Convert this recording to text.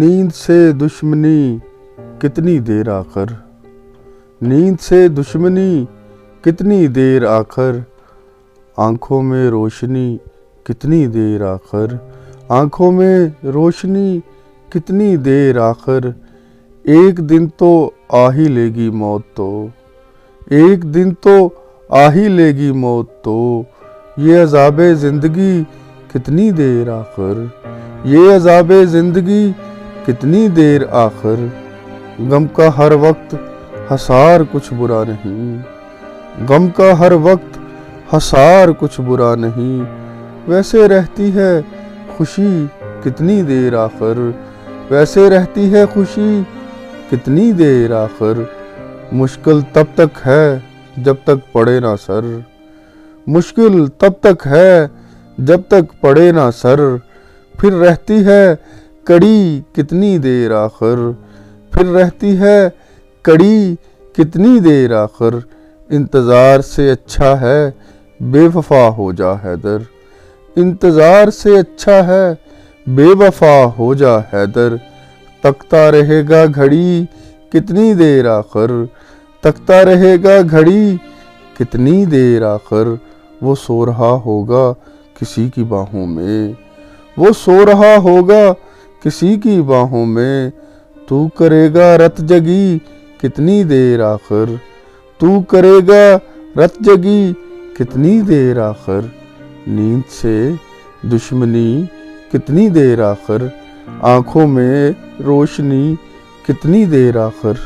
नींद से दुश्मनी कितनी देर आखिर, नींद से दुश्मनी कितनी देर आखिर, आँखों में रोशनी कितनी देर आखिर, आँखों में रोशनी कितनी देर आखिर। एक दिन तो आ ही लेगी मौत तो, एक दिन तो आ ही लेगी मौत तो, ये अज़ाबे ज़िंदगी कितनी देर आखिर, ये अज़ाबे ज़िंदगी कितनी देर आखिर। गम का हर वक्त हसार कुछ बुरा नहीं, गम का हर वक्त हसार कुछ बुरा नहीं, वैसे रहती है खुशी कितनी देर आखिर, वैसे रहती है खुशी कितनी देर आखिर। मुश्किल तब तक है जब तक पड़े ना सर, मुश्किल तब तक है जब तक पड़े ना सर, फिर रहती है कड़ी कितनी देर आखिर, फिर रहती है कड़ी कितनी देर आखिर। इंतज़ार से अच्छा है बेवफा हो जा हैदर, इंतज़ार से अच्छा है बेवफा हो जा हैदर। तकता रहेगा घड़ी कितनी देर आखिर, तकता रहेगा घड़ी कितनी देर आखिर। वो सो रहा होगा किसी की बाहों में, वो सो रहा होगा किसी की बाहों में, तू करेगा रत जगी कितनी देर आखिर, तू करेगा रत जगी कितनी देर आखिर। नींद से दुश्मनी कितनी देर आखिर, आँखों में रोशनी कितनी देर आखिर।